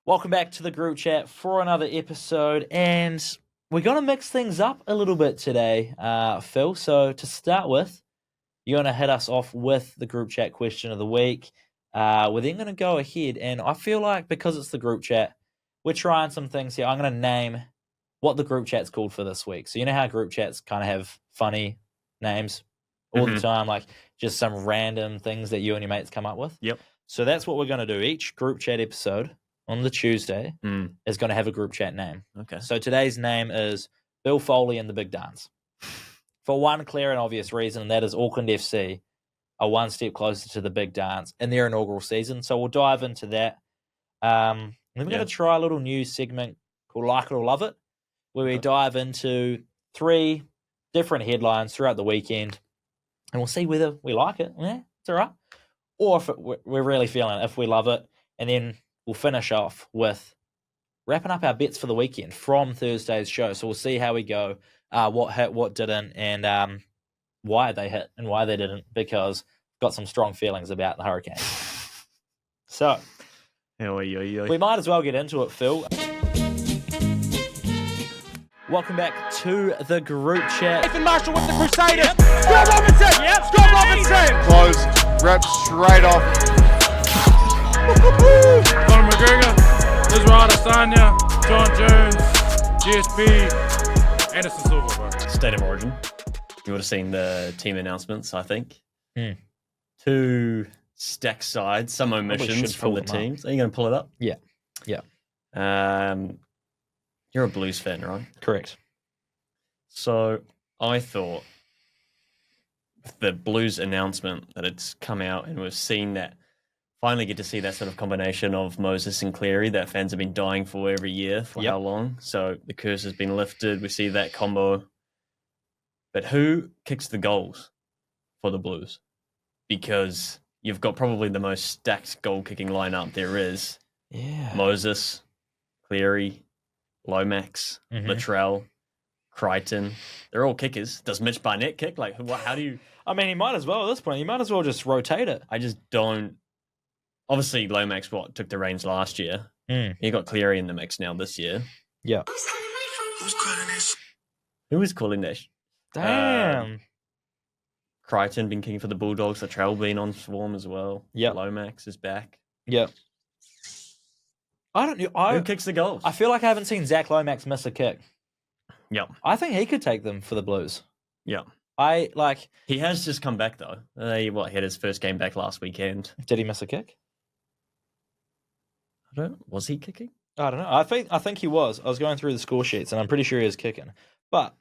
Welcome back to the group chat for another episode, and we're going to mix things up a little bit today, Phil. So to start with, you're going to hit us off with the group chat question of the week. We're then going to go ahead, and I feel like because it's the group chat, we're trying some things here. I'm going to name what the group chat's called for this week. So you know how group chats kind of have funny names all the time, like just some random things that you and your mates come up with? Yep. So that's what we're going to do. Each group chat episode on the Tuesday is going to have a group chat name. Okay. So today's name is Bill Foley and the Big Dance. For one clear and obvious reason, and that is Auckland FC are one step closer to the Big Dance in their inaugural season. So we'll dive into that. Then we're going to try a little new segment called Like It or Love It, where we dive into 3 different headlines throughout the weekend, and we'll see whether we like it. Yeah, it's all right. Or if we're really feeling it, if we love it, and then we'll finish off with wrapping up our bets for the weekend from Thursday's show. So we'll see how we go, what hit, what didn't, and why they hit and why they didn't, because I've got some strong feelings about the Hurricanes. So we might as well get into it, Phil. Welcome back to the group chat. Nathan Marshall with the Crusaders. Scott Robinson. Yep. Scott Robinson. Close, wrapped straight off. Conor McGregor. Israel Adesanya. John Jones. GSP. Anderson Silva. Bro. State of origin. You would have seen the team announcements, I think. 2 stack sides, some omissions from the teams. Are you going to pull it up? Yeah. You're a Blues fan, right? Correct. So I thought with the Blues announcement that it's come out and we've seen that, finally get to see that sort of combination of Moses and Cleary that fans have been dying for every year for how long. So the curse has been lifted. We see that combo. But who kicks the goals for the Blues? Because you've got probably the most stacked goal-kicking lineup there is. Yeah. Moses, Cleary, Lomax, Latrell, Crichton. They're all kickers. Does Mitch Barnett kick? Like, how do you... I mean, he might as well at this point. He might as well just rotate it. I just don't... Obviously, Lomax, took the reins last year. You got Cleary in the mix now this year. Yeah. Who's calling this? Who is calling that? Damn. Crichton been kicking for the Bulldogs. Latrell been on Swarm as well. Yeah. Lomax is back. Yep. Who kicks the goals? I feel like I haven't seen Zach Lomax miss a kick. Yep. I think he could take them for the Blues. Yeah. He has just come back though. He had his first game back last weekend. Did he miss a kick? I don't know. Was he kicking? I don't know. I think he was. I was going through the score sheets and I'm pretty sure he was kicking. But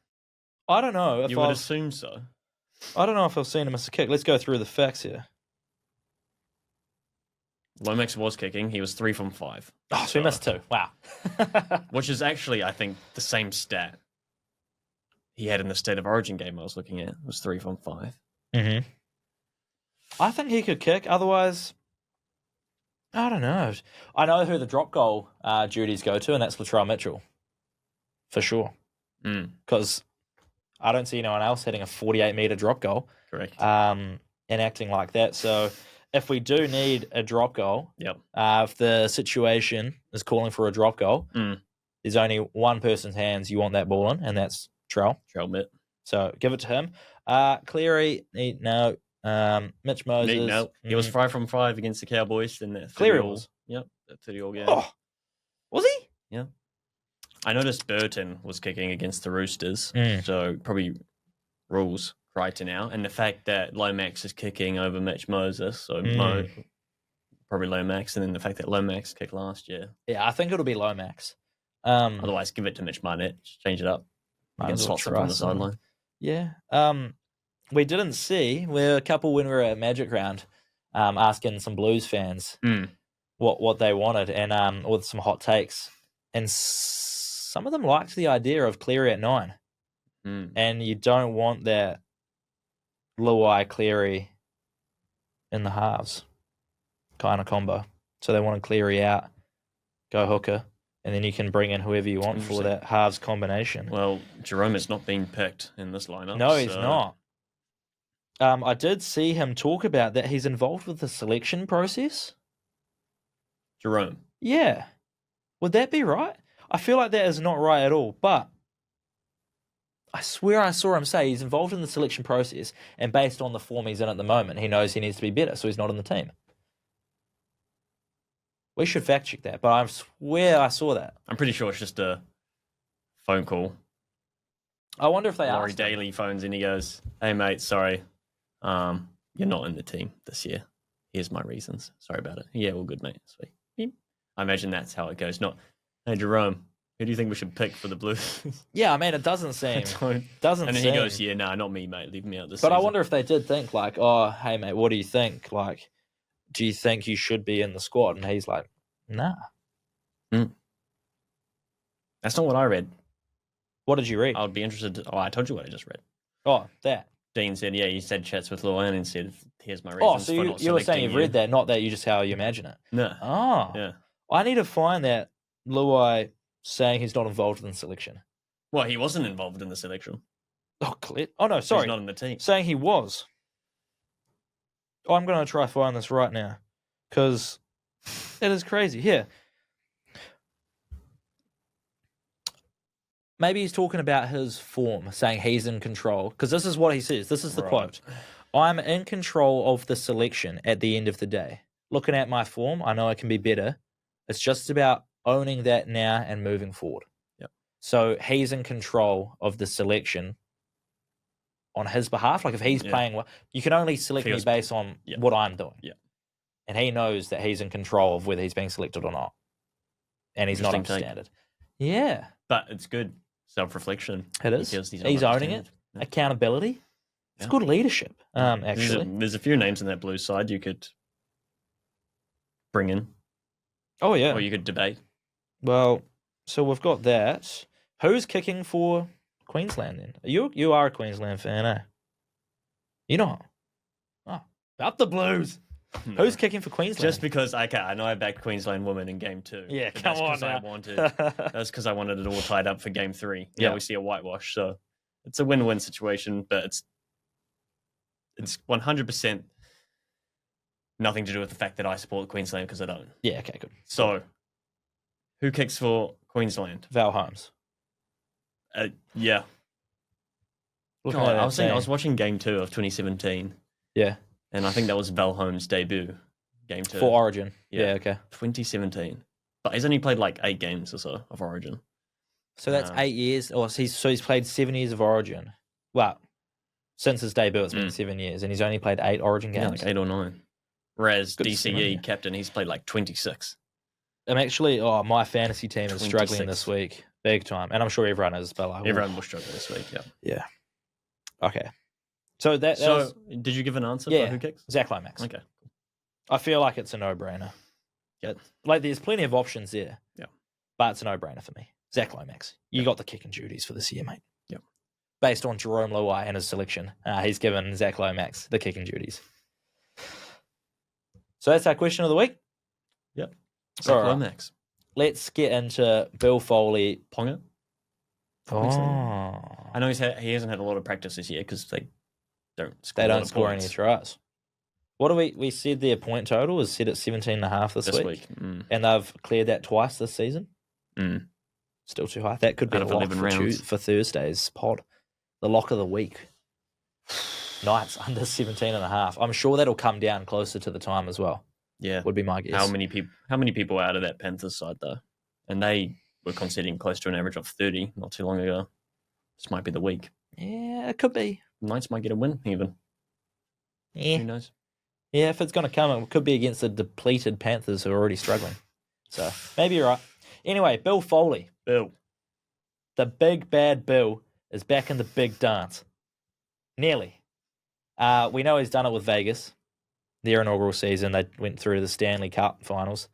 I don't know if you would assume so. I don't know if I've seen him miss a kick. Let's go through the facts here. Lomax was kicking. He was 3 from 5. Oh, so he missed 2. Wow. Which is actually, I think, the same stat he had in the State of Origin game I was looking at. It was 3 from 5. Mm-hmm. I think he could kick. Otherwise, I don't know. I know who the drop goal duties go to, and that's Latrell Mitchell. For sure. Because I don't see anyone else hitting a 48-metre drop goal. Correct. And acting like that. So if we do need a drop goal, if the situation is calling for a drop goal, there's only one person's hands you want that ball in, and that's Trell Mitt. So give it to him. Cleary, no. Mitch Moses. No. He was 5 from 5 against the Cowboys in that Cleary was. Yep, that 30-all game. Oh, was he? Yeah. I noticed Burton was kicking against the Roosters, so probably rules Crichton out. And the fact that Lomax is kicking over Mitch Moses, so probably Lomax, and then the fact that Lomax kicked last year. Yeah, I think it'll be Lomax. Otherwise, give it to Mitch Barnett. Just change it up. You can slot up on the sideline. Yeah. We didn't see. We're a couple when we were at Magic Round, asking some Blues fans what they wanted, and with some hot takes, and some of them liked the idea of Cleary at 9, and you don't want that Luai Cleary in the halves kind of combo. So they wanted Cleary out, go hooker, and then you can bring in whoever you want for that halves combination. Well, Jerome has not been picked in this lineup. No, he's not. I did see him talk about that he's involved with the selection process. Jerome? Yeah. Would that be right? I feel like that is not right at all, but I swear I saw him say he's involved in the selection process, and based on the form he's in at the moment, he knows he needs to be better, so he's not in the team. We should fact check that, but I swear I saw that. I'm pretty sure it's just a phone call. I wonder if they Laurie asked him. Daly phones in. He goes, "Hey mate, sorry, you're not in the team this year. Here's my reasons. Sorry about it. Yeah, all good, mate. Sweet." Beep. I imagine that's how it goes. Not, "Hey Jerome, who do you think we should pick for the Blues?" Yeah, I mean, it doesn't seem. Doesn't And then seem. he goes, "Yeah, nah, not me, mate. Leave me out this But season." I wonder if they did think, like, oh, hey, mate, what do you think? Like, do you think you should be in the squad? And he's like, nah. That's not what I read. What did you read? I would be interested. I told you what I just read. Oh, that. Dean said, "Yeah, you said chats with Luan and said, here's my reasons Oh, so for you not were saying selecting you've you." read that, not that you just how you imagine it. No. Oh. Yeah. I need to find that Luai saying he's not involved in the selection. Well, he wasn't involved in the selection. Oh, clit. Oh, no, sorry. He's not in the team. Saying he was. Oh, I'm going to try find this right now because it is crazy. Here. Maybe he's talking about his form, saying he's in control. Because this is what he says. This is the quote. I'm in control of the selection at the end of the day. Looking at my form, I know I can be better. It's just about owning that now and moving forward. Yep. So he's in control of the selection on his behalf. Like if he's playing well, you can only select me based on what I'm doing. Yeah. And he knows that he's in control of whether he's being selected or not. And he's not Interesting take. understanded. Yeah. But it's good self-reflection. It is. Because He's owning it. Yeah. Accountability. It's good leadership, actually. There's a few names in that blue side you could bring in. Oh, yeah. Or you could debate. Well, so we've got that. Who's kicking for Queensland then? You are a Queensland fan, eh? You know. Oh, up the Blues. No. Who's kicking for Queensland? Just because I know I backed Queensland women in game 2. Yeah, but come on That's because I wanted it all tied up for game 3. Yeah. Now we see a whitewash. So it's a win-win situation, but it's 100% nothing to do with the fact that I support Queensland because I don't. Yeah, okay, good. So who kicks for Queensland? Val Holmes. Yeah. Looking God, at that I team. was watching game 2 of 2017. Yeah. And I think that was Val Holmes' debut, game 2. For Origin. Yeah, okay. 2017. But he's only played like 8 games or so of Origin. So that's 8 years. Oh, so he's played 7 years of Origin. Well, since his debut, it's been 7 years, and he's only played 8 Origin Yeah, games. like 8 or 9. Whereas Good to see him, yeah. DCE captain, he's played like 26. I'm actually, my fantasy team is struggling 26. this week, big time, and I'm sure everyone is. But like, Everyone will struggle this week. Yeah. yeah. Okay. So that So was, did you give an answer yeah, for who kicks? Zach Lomax. Okay. I feel like it's a no-brainer. Yeah. Like there's plenty of options there. Yeah. But it's a no-brainer for me. Zach Lomax. You got the kicking duties for this year, mate. Yep. Based on Jerome Luai and his selection, he's given Zach Lomax the kicking duties. So that's our question of the week. Yep. All right. Lomax. Let's get into Bill Foley. Ponga. Oh. I know he hasn't had a lot of practice this year because they don't score, They a lot don't of score points any tries. What do we said their point total is set at 17.5 this week. And they've cleared that twice this season. Mm. Still too high. That could be Out a of lock 11 for, rounds. for Thursday's pod. The lock of the week. Knights under 17.5. I'm sure that'll come down closer to the time as well. Yeah. Would be my guess. How many people are out of that Panthers side though? And they were conceding close to an average of 30 not too long ago. This might be the week. Yeah, it could be. Knights might get a win even. Yeah. Who knows? Yeah, if it's going to come, it could be against the depleted Panthers who are already struggling. So maybe you're right. Anyway, Bill Foley. Bill. The big bad Bill is back in the big dance. Nearly. We know he's done it with Vegas. Their inaugural season, they went through to the Stanley Cup finals,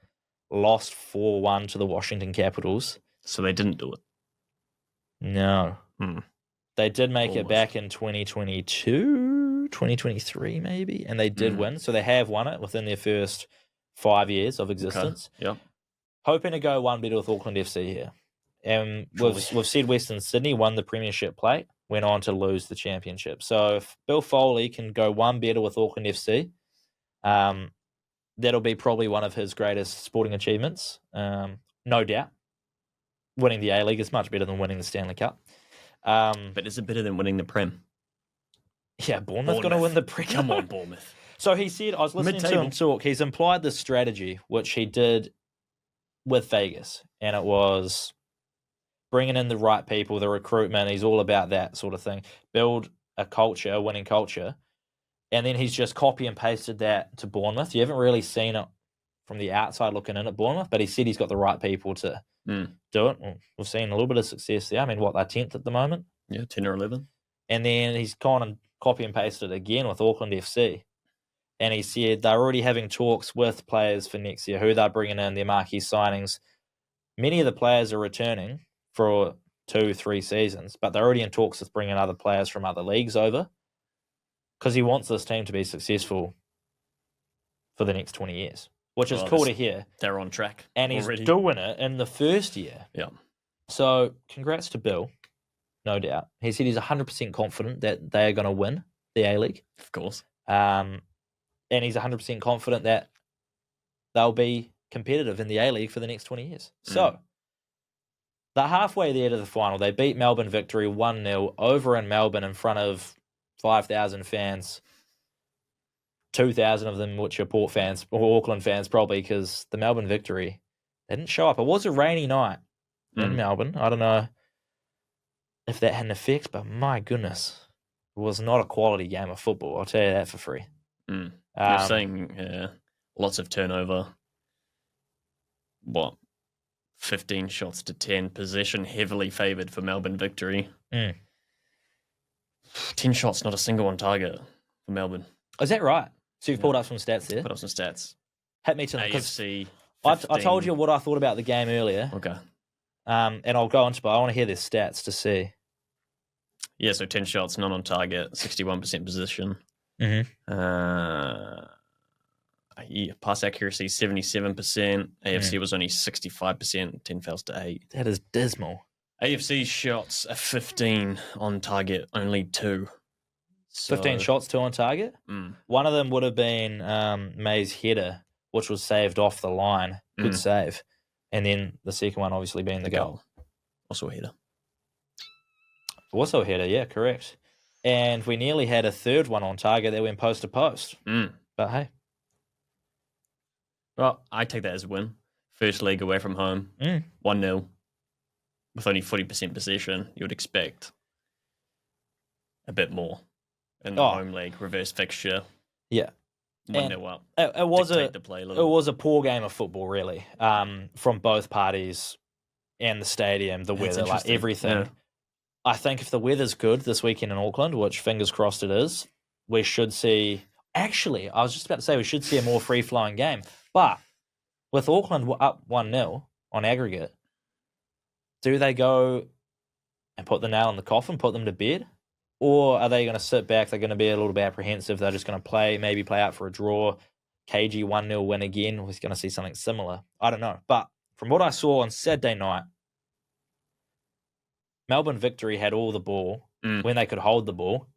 lost 4-1 to the Washington Capitals. So they didn't do it. No. Hmm. They did make it Almost. back in 2022, 2023 maybe, and they did win. So they have won it within their first 5 years of existence. Okay. Yep. Hoping to go one better with Auckland FC here. And we've said Western Sydney won the premiership plate, went on to lose the championship. So if Bill Foley can go one better with Auckland FC, that'll be probably one of his greatest sporting achievements, no doubt. winning the A-League is much better than winning the Stanley Cup. But is it better than winning the Prem? Yeah, Bournemouth going to win the Prem. Come on, Bournemouth. So he said, I was listening to him talk, he's implied this strategy, which he did with Vegas, and it was bringing in the right people, the recruitment. He's all about that sort of thing. Build a culture, a winning culture. And then he's just copy and pasted that to Bournemouth. You haven't really seen it from the outside looking in at Bournemouth, but he said he's got the right people to do it. We've seen a little bit of success there. I mean, they're 10th at the moment? Yeah, 10 or 11. And then he's gone and copy and pasted it again with Auckland FC. And he said they're already having talks with players for next year, who they're bringing in, their marquee signings. Many of the players are returning for 2-3 seasons, but they're already in talks with bringing other players from other leagues over because he wants this team to be successful for the next 20 years, which is cool to hear. They're on track. And he's already doing it in the first year. Yeah. So congrats to Bill, no doubt. He said he's 100% confident that they are going to win the A-League. Of course. And he's 100% confident that they'll be competitive in the A-League for the next 20 years. So they're halfway there to the final. They beat Melbourne Victory 1-0 over in Melbourne in front of 5,000 fans, 2,000 of them which are Port fans or Auckland fans probably because the Melbourne Victory, they didn't show up. It was a rainy night in Melbourne. I don't know if that had an effect, but my goodness, it was not a quality game of football. I'll tell you that for free. You're saying lots of turnover. 15 shots to 10. Possession heavily favoured for Melbourne Victory. 10 shots, not a single on target for Melbourne. Is that right? So you've pulled up some stats there? Put up some stats. Hit me to them. AFC. I told you what I thought about the game earlier. Okay. And I'll go on to, but I want to hear their stats to see. Yeah, so 10 shots, none on target, 61% position. Pass accuracy 77%. AFC was only 65%. 10 fouls to 8. That is dismal. AFC shots are 15 on target, only 2. So, 15 shots, 2 on target. One of them would have been May's header, which was saved off the line. Good save. And then the second one obviously being the goal. Also a header. Also a header, yeah, correct. And we nearly had a third one on target that went post to post. But hey. Well, I take that as a win. First league away from home, 1-0. With only 40% possession, you would expect a bit more in the home league, reverse fixture. Yeah. 1-0 up. It was a poor game of football, really, from both parties and the stadium, the weather, like everything. Yeah. I think if the weather's good this weekend in Auckland, which fingers crossed it is, we should see... Actually, I was just about to say we should see a more free-flowing game. But with Auckland up 1-0 on aggregate, do they go and put the nail in the coffin, put them to bed? Or are they going to sit back? They're going to be a little bit apprehensive. They're just going to maybe play out for a draw. KG 1-0 win again. We're going to see something similar. I don't know. But from what I saw on Saturday night, Melbourne Victory had all the ball when they could hold the ball.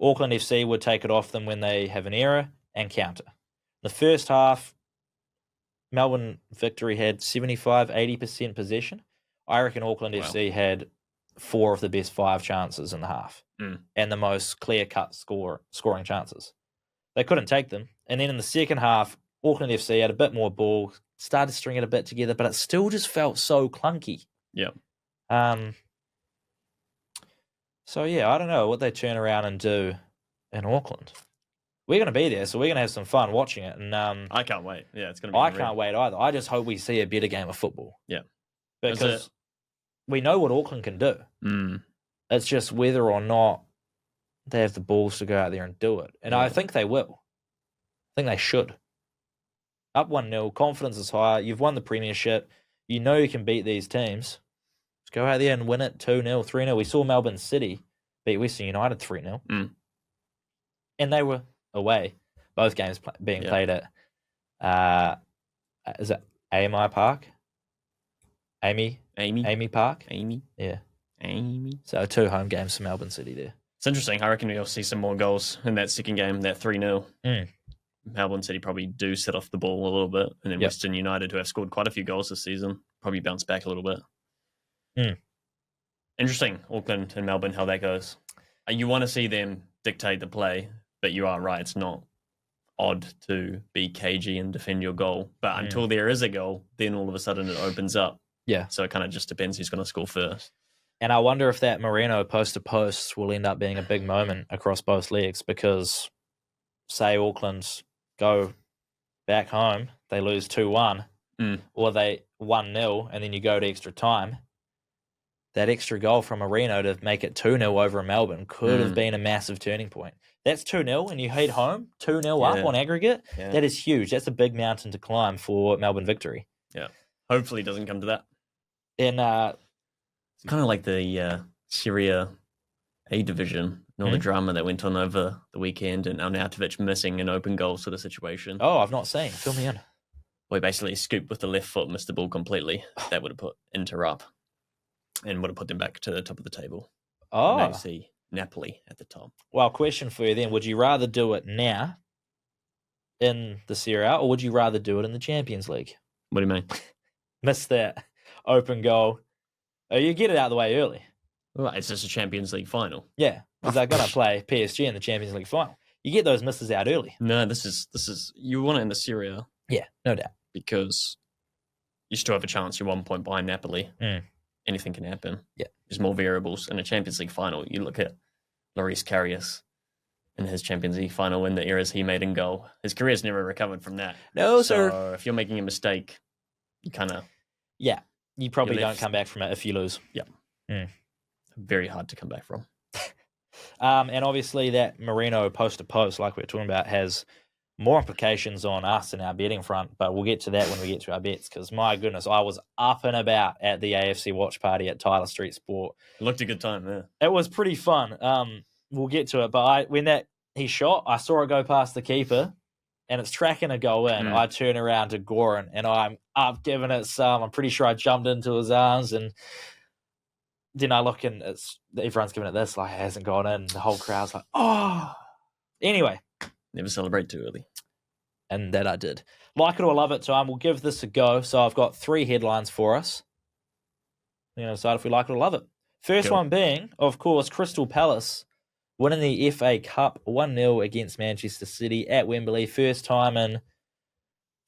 Auckland FC would take it off them when they have an error and counter. The first half, Melbourne Victory had 75-80% possession. I reckon Auckland FC had 4 of the best 5 chances in the half and the most clear-cut scoring chances. They couldn't take them. And then in the second half, Auckland FC had a bit more ball, started to string it a bit together, but it still just felt so clunky. Yeah. So, yeah, I don't know what they turn around and do in Auckland. We're going to be there, so we're going to have some fun watching it. And I can't wait. Yeah, it's going to be I can't wait either. I just hope we see a better game of football. Yeah. Because we know what Auckland can do. It's just whether or not they have the balls to go out there and do it. And I think they will. I think they should. Up 1-0, confidence is high. You've won the premiership. You know you can beat these teams. Just go out there and win it 2-0, 3-0. We saw Melbourne City beat Western United 3-0. And they were away. Both games being played at, is it AMI Park? Amy Park? Yeah. Amy. So 2 home games for Melbourne City there. It's interesting. I reckon we'll see some more goals in that second game, that 3-0. Melbourne City probably do set off the ball a little bit. And then Western United, who have scored quite a few goals this season, probably bounce back a little bit. Interesting, Auckland and Melbourne, how that goes. You want to see them dictate the play, but you are right. It's not odd to be cagey and defend your goal. But until there is a goal, then all of a sudden it opens up. Yeah. So it kind of just depends who's going to score first. And I wonder if that Moreno post-to-post will end up being a big moment across both legs because, say, Auckland go back home, they lose 2-1, or they 1-0, and then you go to extra time. That extra goal from Moreno to make it 2-0 over in Melbourne could have been a massive turning point. That's 2-0, and you head home 2-0 up on aggregate. Yeah. That is huge. That's a big mountain to climb for Melbourne victory. Yeah. Hopefully it doesn't come to that. And it's kind of like the Syria A division, and all the drama that went on over the weekend, and Arnautovic missing an open goal sort of situation. Oh, I've not seen. Fill me in. Well, he basically scooped with the left foot, missed the ball completely. That would have put Inter up and would have put them back to the top of the table. Oh. And see Napoli at the top. Well, question for you then. Would you rather do it now in the Serie A, or would you rather do it in the Champions League? What do you mean? Miss that open goal. Oh, you get it out of the way early. Well, it's just a Champions League final. Yeah, because they're going to play PSG in the Champions League final. You get those misses out early. No, this is you want it in the Serie A. Yeah, no doubt. Because you still have a chance. You're 1 point behind Napoli. Anything can happen. Yeah. There's more variables. In a Champions League final, you look at Loris Karius in his Champions League final when the errors he made in goal. His career's never recovered from that. No, so sir. If you're making a mistake, you kind of... Yeah, you probably don't come back from it if you lose. Yeah. Very hard to come back from. And obviously that Moreno post-to-post, like we were talking about, has more implications on us and our betting front, but we'll get to that when we get to our bets, because my goodness, I was up and about at the AFC watch party at Tyler Street Sport. It looked a good time, yeah. It was pretty fun. We'll get to it, but when he shot, I saw it go past the keeper, and it's tracking a goal in. I turn around to Goran, and I'm up giving it some. I'm pretty sure I jumped into his arms, and then I look, and everyone's giving it this, like it hasn't gone in. The whole crowd's like, oh. Anyway. Never celebrate too early. And that I did. Like it or love it time, we'll give this a go. So I've got 3 headlines for us. You know, decide if we like it or love it. First one being, of course, Crystal Palace winning the FA Cup 1-0 against Manchester City at Wembley. First time in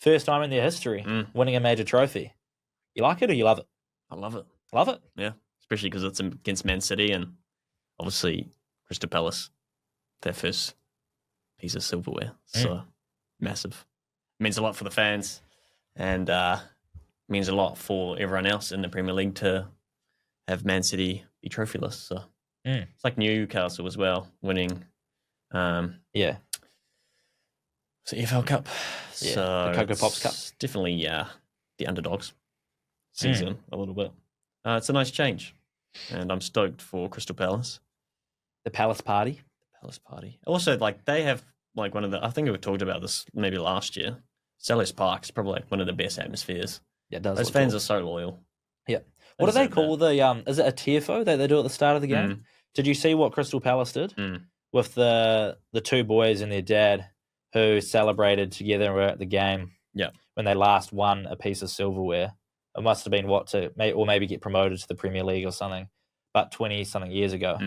their history, winning a major trophy. You like it or you love it? I love it. Love it? Yeah, especially because it's against Man City and obviously Crystal Palace, their first piece of silverware. So massive. It means a lot for the fans, and means a lot for everyone else in the Premier League to have Man City be trophyless. So it's like Newcastle as well, winning yeah. So EFL Cup. Yeah, So the Cocoa Pops Cup. Definitely the underdogs season a little bit. It's a nice change. And I'm stoked for Crystal Palace. The Palace Party. Palace Party. Also, like, they have like one of the, I think we talked about this maybe last year. Selhurst Park is probably like one of the best atmospheres. Yeah, it does. Those fans are so loyal. Yeah. What do they call the is it a TFO that they do at the start of the game? Did you see what Crystal Palace did with the 2 boys and their dad who celebrated together and were at the game? Yeah. When they last won a piece of silverware. It must have been or maybe get promoted to the Premier League or something, but 20-something years ago.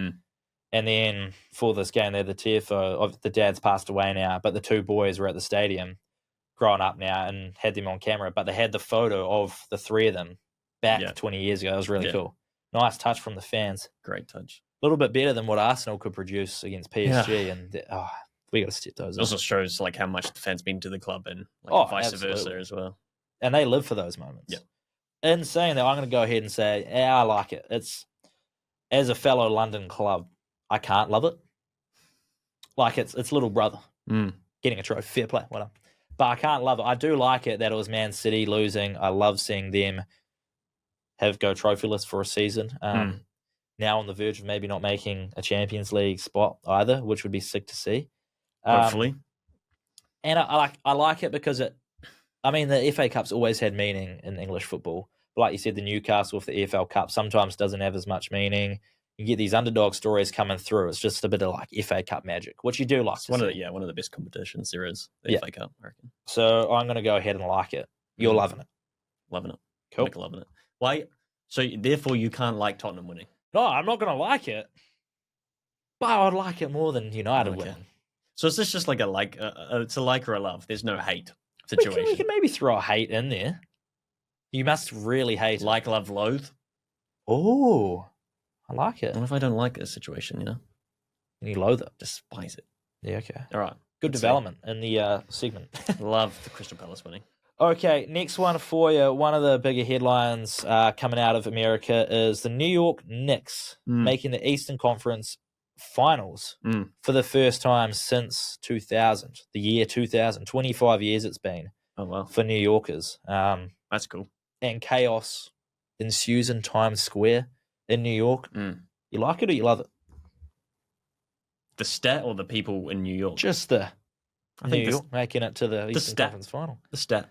And then for this game, they're the TFO. The dad's passed away now, but the 2 boys were at the stadium, grown up now, and had them on camera. But they had the photo of the 3 of them back 20 years ago. It was really cool. Nice touch from the fans. Great touch. A little bit better than what Arsenal could produce against PSG, and we got to step those up. It also shows like how much the fans mean to the club, and like vice versa as well. And they live for those moments. Yeah. In saying that, I'm going to go ahead and say, I like it. It's, as a fellow London club, I can't love it. Like, it's little brother getting a trophy. Fair play, whatever. But I can't love it. I do like it that it was Man City losing. I love seeing them go trophyless for a season. Now on the verge of maybe not making a Champions League spot either, which would be sick to see. Hopefully. And I like it because the FA Cup's always had meaning in English football. But like you said, the Newcastle with the EFL Cup sometimes doesn't have as much meaning. You get these underdog stories coming through. It's just a bit of like FA Cup magic, which you do like. It's one of the best competitions there is, the FA Cup, I reckon. So I'm going to go ahead and like it. You're loving it. Loving it. Cool. Loving it. Why? So therefore, you can't like Tottenham winning. No, I'm not going to like it. But I'd like it more than United Okay. winning. So is this just like it's a like or a love? There's no hate We situation. can maybe throw a hate in there. You must really hate it. Like, love, loathe. Oh, I like it. What if I don't like a situation? And you loathe it. Despise it. Yeah, okay. All right. Good let's see. development in the segment. Love the Crystal Palace winning. Okay, next one for you. One of the bigger headlines coming out of America is the New York Knicks making the Eastern Conference Finals for the first time since 2000, the year 2000. 25 years it's been Oh wow, for New Yorkers. that's cool. And chaos ensues in Times Square in New York. You like it or you love it? The stat or the people in New York? Just the I New think York making it to the Eastern stat. Conference Final. the stat.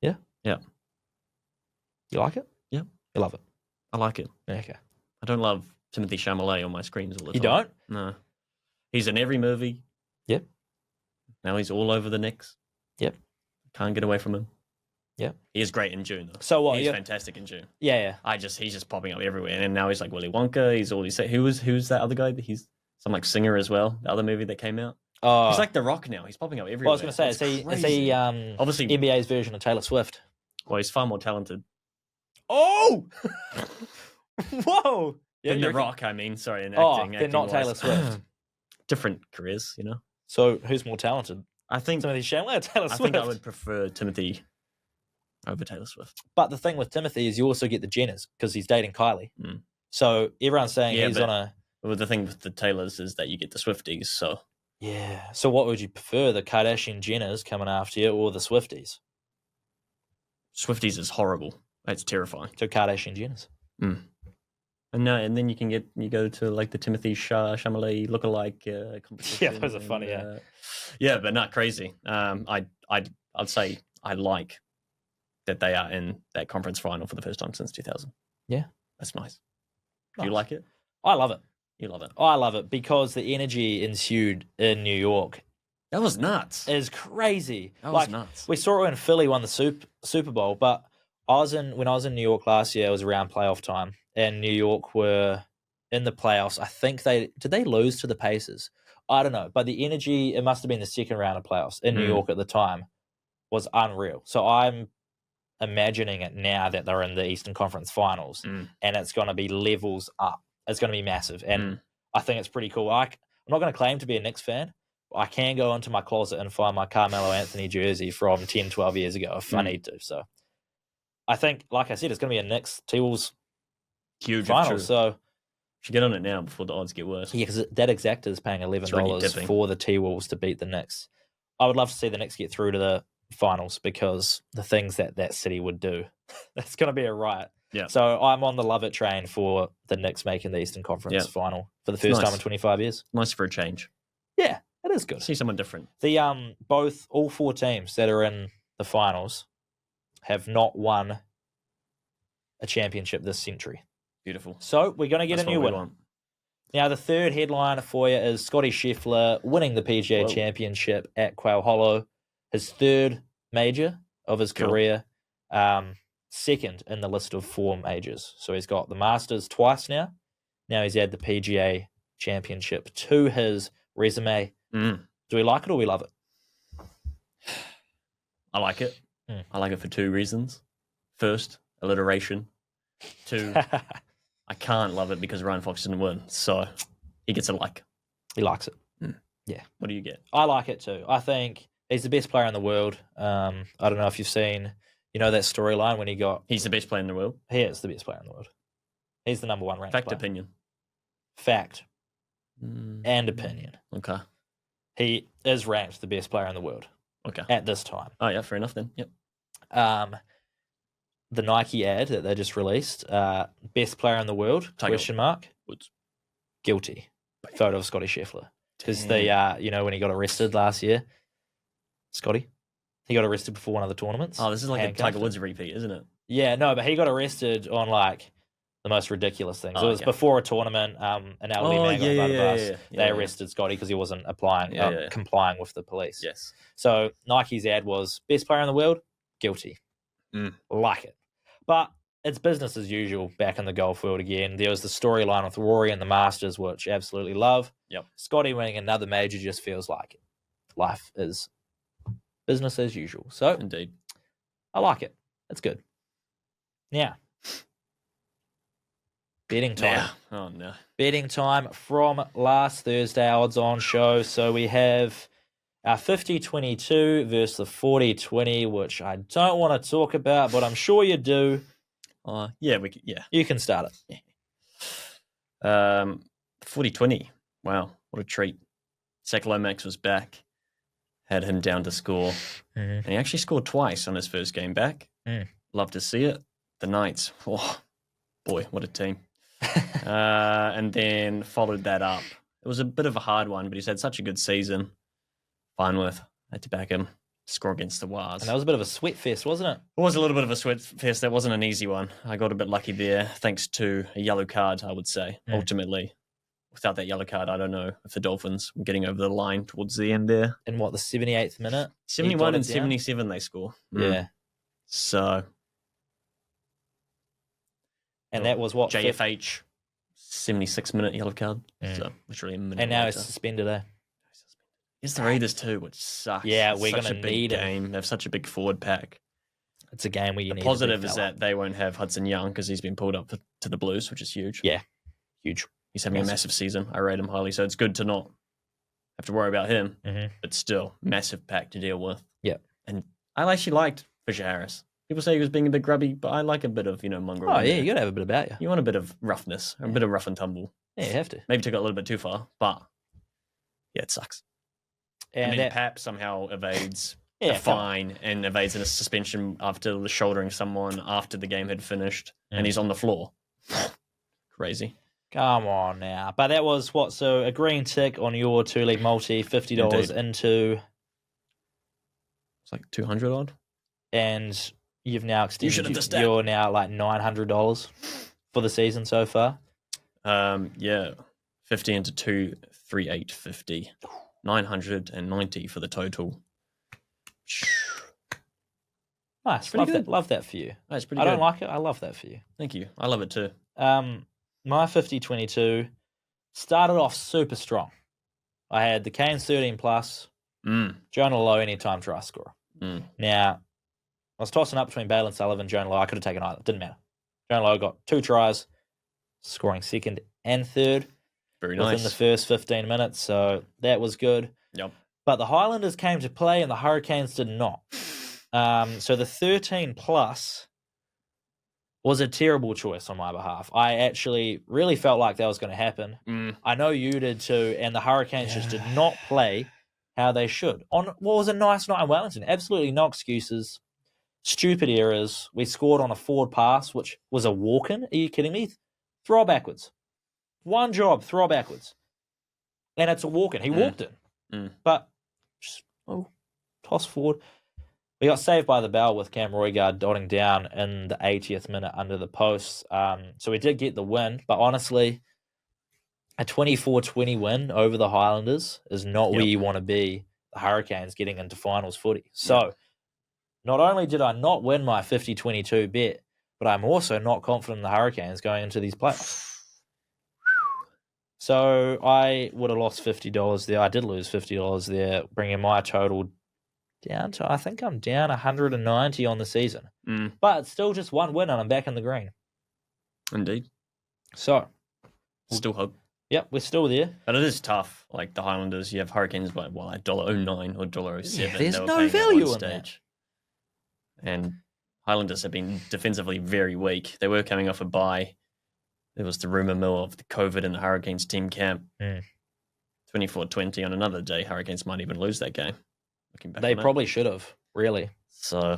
Yeah? Yeah. You like it? Yeah. You love it? I like it. Yeah, okay. I don't love Timothy Chalamet on my screens all the You time. don't? No. He's in every movie. Yep. Now he's all over the Knicks. Yep. Can't get away from him. Yep. He is great in June, though. So what? He's you- fantastic in June. Yeah. He's just popping up everywhere, and now he's like Willy Wonka. He's all these. Who's that other guy? He's some like singer as well. The other movie that came out. Oh, He's like The Rock now. He's popping up everywhere. well, I was going to say, It's is he crazy. obviously Obviously, NBA's version of Taylor Swift? well, he's far more talented Oh, whoa! Yeah, than you The reckon- Rock. I mean, sorry, in Oh, acting. they're not Taylor acting-wise. Swift. Different careers, you know. So who's more talented? I think Timothy Chalamet or Taylor I Swift? think I would prefer Timothy over Taylor Swift. But the thing with Timothy is you also get the Jenners because he's dating Kylie. Mm. So everyone's saying Yeah, he's but- on a Well, the thing with the Taylors is that you get the Swifties, so yeah. So what would you prefer, the Kardashian Jenners coming after you or the Swifties? Swifties is horrible. It's terrifying. So Kardashian Jenners. And then you go to like the Timothy Chalamet lookalike competition. Yeah, those are funny, yeah. Yeah, but not crazy. I'd say I like that they are in that conference final for the first time since 2000. Yeah. That's nice. Do you Nice. like it? I love it. You love it. I love it because the energy ensued in New York That was nuts. is crazy. That was nuts. We saw it when Philly won the Super Bowl, but when I was in New York last year, it was around playoff time, and New York were in the playoffs. I think did they lose to the Pacers? I don't know, but the energy, it must have been the second round of playoffs in New York at the time, was unreal. So I'm imagining it now that they're in the Eastern Conference Finals, and it's going to be levels up. It's going to be massive, and I think it's pretty cool. I'm not going to claim to be a Knicks fan. I can go into my closet and find my Carmelo Anthony jersey from 10, 12 years ago if I need to. So I think, like I said, it's going to be a Knicks T-Wolves Huge final. true. So Should get on it now before the odds get worse. yeah, because that exacta is paying $11 already dipping. for the T-Wolves to beat the Knicks. I would love to see the Knicks get through to the finals because the things that city would do, that's going to be a riot. Yeah. So I'm on the love it train for the Knicks making the Eastern Conference final for the first time in 25 years. Nice for a change. Yeah, it is good. See someone different. The all four teams that are in the finals have not won a championship this century. Beautiful. So we're going to get That's a new what we winner. want. Now, the third headliner for you is Scotty Scheffler winning the PGA Whoa. Championship at Quail Hollow, his third major of his Cool. career, second in the list of 4 majors. So he's got the Masters twice now. Now he's added the PGA Championship to his resume. Mm. Do we like it or we love it? I like it. Mm. I like it for 2 reasons. First, alliteration. 2, I can't love it because Ryan Fox didn't win. So he gets a like. He likes it. What do you get? I like it too. I think he's the best player in the world. I don't know if you've seen, that storyline when He's the best player in the world. he is the best player in the world. He's the number 1 ranked Fact, player. opinion. Fact Mm. and opinion. Okay. He is ranked the best player in the world Okay. at this time. Oh, yeah, fair enough then. Yep. The Nike ad that they just released, best player in the world, Tiger question mark, Woods. guilty. Photo of Scotty Scheffler. Because when he got arrested last year, Scotty, he got arrested before one of the tournaments. Oh, this is like a handcuffed Tiger him. Woods repeat, isn't it? Yeah, no, but he got arrested on the most ridiculous things. Oh, It was okay. before a tournament, an LB Oh, mag on the bus. yeah. They arrested Scotty because he wasn't complying with the police. Yes. So Nike's ad was best player in the world, guilty. Mm. Like it. But it's business as usual back in the golf world again. There was the storyline with Rory and the Masters, which I absolutely love. Yep. Scotty winning another major just feels like life is business as usual. So Indeed. I like it. It's good. Now, betting time. Yeah. Oh, no. Betting time from last Thursday odds on show. So we have our 50-22 versus the 40-20, which I don't want to talk about, but I'm sure you do. Yeah. You can start it. 40-20. Wow, what a treat. Zach Lomax was back. Had him down to score. And he actually scored twice on his first game back. Love to see it. The Knights. Oh, boy, what a team. And then followed that up. It was a bit of a hard one, but he's had such a good season. Farnworth had to back him to score against the Wars. And that was a bit of a sweat fest, wasn't it? It was a little bit of a sweat fest. That wasn't an easy one. I got a bit lucky there, thanks to a yellow card, I would say, ultimately. Without that yellow card, I don't know if the Dolphins were getting over the line towards the end there. In what, the 78th minute? 71 and 77 they score. Yeah. So. And that was what? JFH, 76-minute yellow card. So literally a minute. And now later. he's suspended, eh? It's the Raiders too, which sucks. Yeah, It's we're such going a to big need game. They have such a big forward pack. It's a game where you The need positive a big is fella. that they won't have Hudson Young because he's been pulled up to the Blues, which is huge. Yeah, huge. He's having a massive season. I rate him highly, so it's good to not have to worry about him. But still, massive pack to deal with. Yeah. And I actually liked Fisher Harris. People say he was being a bit grubby, but I like a bit of, mongrel. Oh, yeah, you got to have a bit about you. You want a bit of roughness, a bit of rough and tumble. Yeah, you have to. Maybe took it a little bit too far, but yeah, it sucks. And then that, Pap somehow evades Yeah, a fine and evades in a suspension after shouldering someone after the game had finished, and he's on the floor. Crazy. come on now. But that was what? So a green tick on your 2-league multi, $50 Indeed. into, It's like 200 odd. and you've now You should extended. have just that. You're now like $900 for the season so far. Yeah, 50 into 2, 3850, 990 for the total. Nice. pretty good. Love that for you. That's pretty I good. don't like it. I love that for you. Thank you. I love it too. My 50-22 started off super strong. I had the Canes 13 plus, Jonah Lowe anytime try scorer. Now, I was tossing up between Bale and Sullivan, Jonah Lowe. I could have taken either. Didn't matter. Jonah Lowe got 2 tries, scoring second and third Very within nice. the first 15 minutes. So that was good. Yep. But the Highlanders came to play and the Hurricanes did not. So the 13 plus was a terrible choice on my behalf. I actually really felt like that was going to happen. I know you did too, and the Hurricanes just did not play how they should. On what was a nice night in Wellington. Absolutely no excuses. Stupid errors. We scored on a forward pass, which was a walk-in. Are you kidding me? Throw backwards. One job, throw backwards. And it's a walk-in. He walked in. But just toss forward. We got saved by the bell with Cam Roygaard dotting down in the 80th minute under the posts. So we did get the win. But honestly, a 24-20 win over the Highlanders is not where you want to be, the Hurricanes getting into finals footy. So not only did I not win my 50-22 bet, but I'm also not confident in the Hurricanes going into these playoffs. So I would have lost $50 there. I did lose $50 there, bringing my total down to, I think I'm down 190 on the season. But it's still just one win and I'm back in the green. Indeed. So, Still hope. yep, we're still there. But it is tough. Like the Highlanders, you have Hurricanes by $1.09 or $1.07. Yeah, there's they were no paying at value one in that. stage. And Highlanders have been defensively very weak. They were coming off a bye. There was the rumour mill of the COVID in the Hurricanes team camp. 24-20 on another day. Hurricanes might even lose that game. Looking back They on it. probably should have, really. So,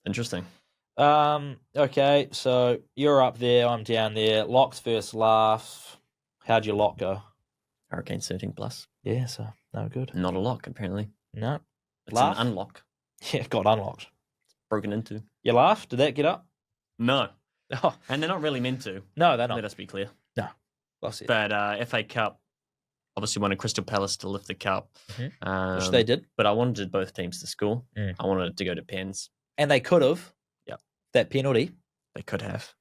interesting. Okay, so you're up there, I'm down there. Locks versus laughs. How'd your lock go? Hurricanes 13 plus. Yeah, so no good. Not a lock, apparently. No. It's Laugh? an unlock. Yeah, it got unlocked. Broken into. You laugh? Did that get up? No. Oh, And they're not really meant to. no, they're not. Let us be clear. Lost it. But FA Cup, obviously wanted Crystal Palace to lift the cup. Which they did. But I wanted both teams to score. I wanted it to go to pens. And they could have. Yep. That penalty. They could have.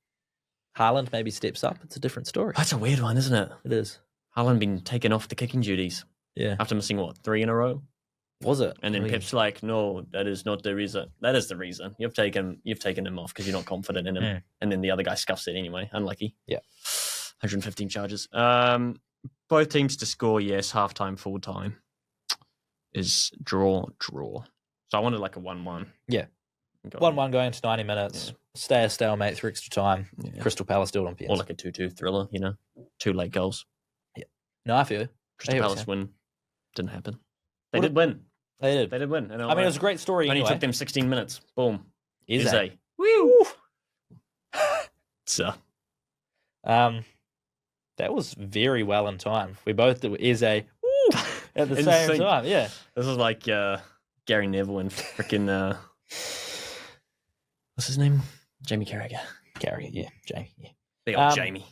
Haaland maybe steps up. It's a different story. That's a weird one, isn't it? It is. Haaland been taken off the kicking duties Yeah. after missing, 3 in a row? Was it? And then Really? Pep's like, no, that is not the reason. That is the reason. You've taken him off because you're not confident in him. Mm. And then the other guy scuffs it anyway. Unlucky. Yeah. 115 charges. Both teams to score, yes. Half-time, full-time is draw. So I wanted like a 1-1. Yeah. Go 1-1 going into 90 minutes. Yeah. Stay a stalemate through extra time. Yeah. Crystal Palace do it on pins. Or like a 2-2 thriller, 2 late goals. No, I feel you. Crystal hear what Palace you're win. Didn't happen. They What did win. They did. They did win. And I mean, it was a great story only anyway. took them 16 minutes. Boom. Is Eze. Woo! So, That was very well in time. We both did Eze at the In same sync. time. Yeah. this is like Gary Neville and freaking what's his name? Jamie Carragher. Gary, yeah. Jamie, yeah. The old Jamie.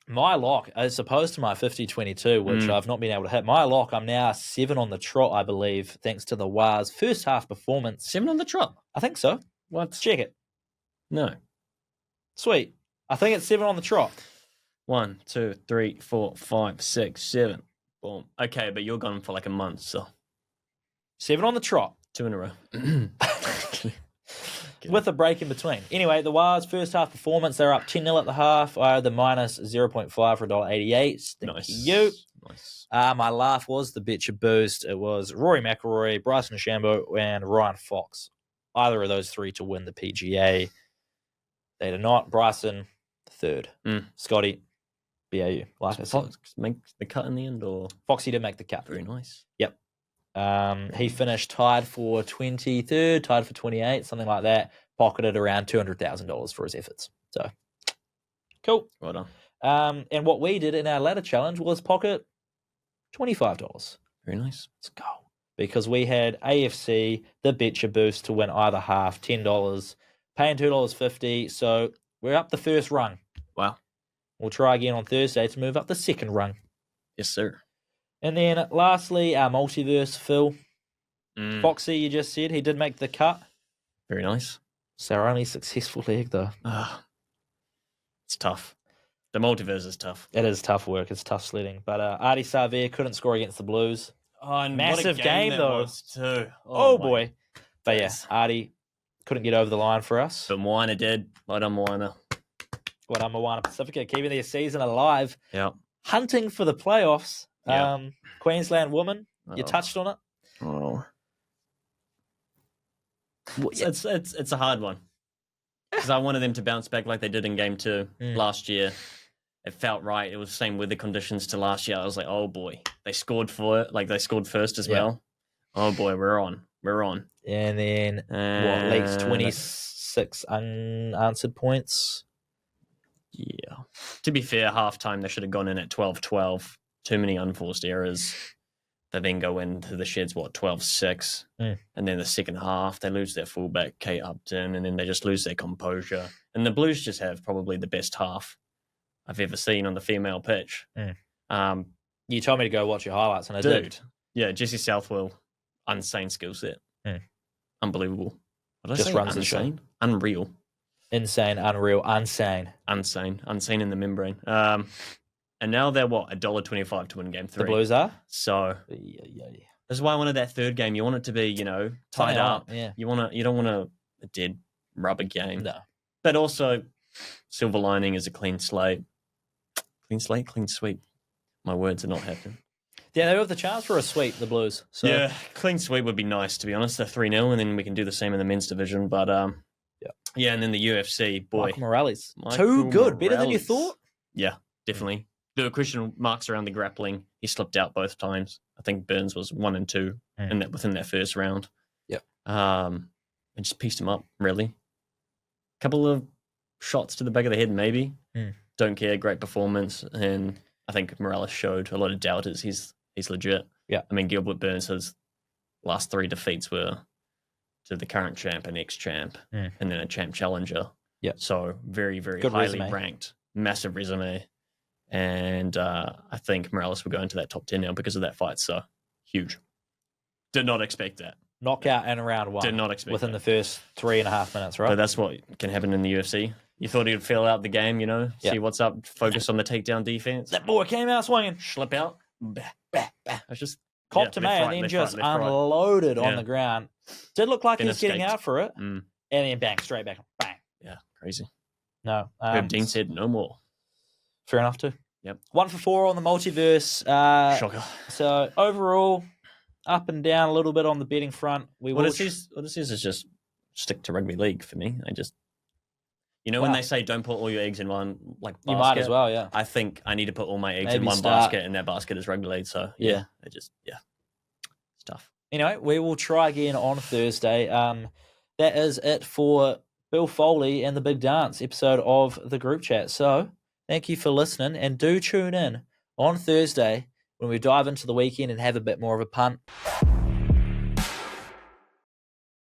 My lock, as opposed to my 50-22, which I've not been able to hit, my lock, I'm now 7 on the trot, I believe, thanks to the Wars' first half performance. 7 on the trot. I think so. What? Check it. No. Sweet. I think it's 7 on the trot. 1, 2, 3, 4, 5, 6, 7. Boom. Okay, but you're gone for like a month, so 7 on the trot. 2 in a row. With a break in between. Anyway, the Wars' first half performance, they're up 10-0 at the half. I had the minus 0.5 for $1.88. Thank Nice. you. Nice. My laugh was the Betcha boost. It was Rory McIlroy, Bryson DeChambeau, and Ryan Fox. Either of those three to win the PGA. They did not. Bryson, third. Scotty, BAU. Like I said. Fox make the cut in the end, or Foxy did make the cut. very nice. Yep. He finished tied for 23rd, tied for 28th, something like that. Pocketed around $200,000 for his efforts. So, cool. Well done. And what we did in our ladder challenge was pocket $25. Very nice. Let's go. Because we had AFC, the Betcha boost to win either half, $10, paying $2.50. So we're up the first rung. Wow. We'll try again on Thursday to move up the second rung. Yes, sir. And then lastly, our multiverse, Phil. Foxy, you just said, he did make the cut. Very nice. It's our only successful leg, though. It's tough. The multiverse is tough. It is tough work. It's tough sledding. But Artie Sarver couldn't score against the Blues. Oh, and Massive what a game, that though. was too. Oh my boy. But days. yeah, Artie couldn't get over the line for us. But Moana did. Well done, Moana. What Moana Pacifica keeping their season alive. Yeah. Hunting for the playoffs. Yeah. Queensland woman, you Oh. touched on it. Oh. Well, yeah. It's a hard one. Because I wanted them to bounce back like they did in game 2 last year. It felt right. It was the same weather conditions to last year. I was like, oh boy. They scored for it. Like they scored first as well. Oh boy, we're on. We're on. And then what leaks 26 unanswered points. Yeah. To be fair, halftime they should have gone in at 12-12. Too many unforced errors. They then go into the sheds, 12-6. And then the second half, they lose their fullback, Kate Upton, and then they just lose their composure. And the Blues just have probably the best half I've ever seen on the female pitch. You told me to go watch your highlights, and I Dude. did. Yeah, Jesse Southwell, insane skill set. Unbelievable. What did I Just say? runs the show. Insane? Unreal. Insane, unreal, insane. Insane in the membrane. And now they're $1.25 to win game 3. The Blues are? So Yeah. that's why I wanted that third game. You want it to be, tied Something up. like, yeah. You don't want a dead rubber game. No. But also, silver lining is a clean slate. Clean slate, clean sweep. My words are not happening. Yeah, they have the chance for a sweep, the Blues. So Yeah, clean sweep would be nice, to be honest. They're 3-0, and then we can do the same in the men's division. But, yeah, and then the UFC, boy. Michael Morales. Michael Too good. Better than you Morales. thought? Yeah, definitely. There were question marks around the grappling. He slipped out both times. I think Burns was 1 and 2 within that first round. Yep. And just pieced him up, really. Couple of shots to the back of the head, maybe. Don't care. Great performance. And I think Morales showed a lot of doubters. He's legit. Yeah. I mean, Gilbert Burns, his last 3 defeats were to the current champ and ex-champ, and then a champ challenger. Yeah. So very, very Good highly resume. ranked. Massive resume. And I think Morales will go into that top 10 now because of that fight. So huge. Did not expect that. Knockout in round 1. Did not expect within that. the first 3.5 minutes, right? But that's what can happen in the UFC. You thought he'd fill out the game, Yeah. see what's up, focus on the takedown defense. That boy came out swinging. Slip out. Bah, bah, bah. It's just Cop to me, left, and right, then left, just right, left, right. unloaded on Yeah. the ground. Did look like he Then was getting escaped. out for it. Mm, And then bang, straight back. Bang. yeah, crazy. No. Herb Dean said no more. Fair enough, too. Yep. 1 for 4 on the multiverse. Shocker. So overall, up and down a little bit on the betting front. What this is just stick to rugby league for me. I just, when Wow. they say don't put all your eggs in one basket, You might as well, yeah. I think I need to put all my eggs in Maybe one start- basket, and that basket is rugby league. So Yeah. it's tough. Anyway, we will try again on Thursday. That is it for Bill Foley and the Big Dance episode of the group chat. So thank you for listening, and do tune in on Thursday when we dive into the weekend and have a bit more of a punt.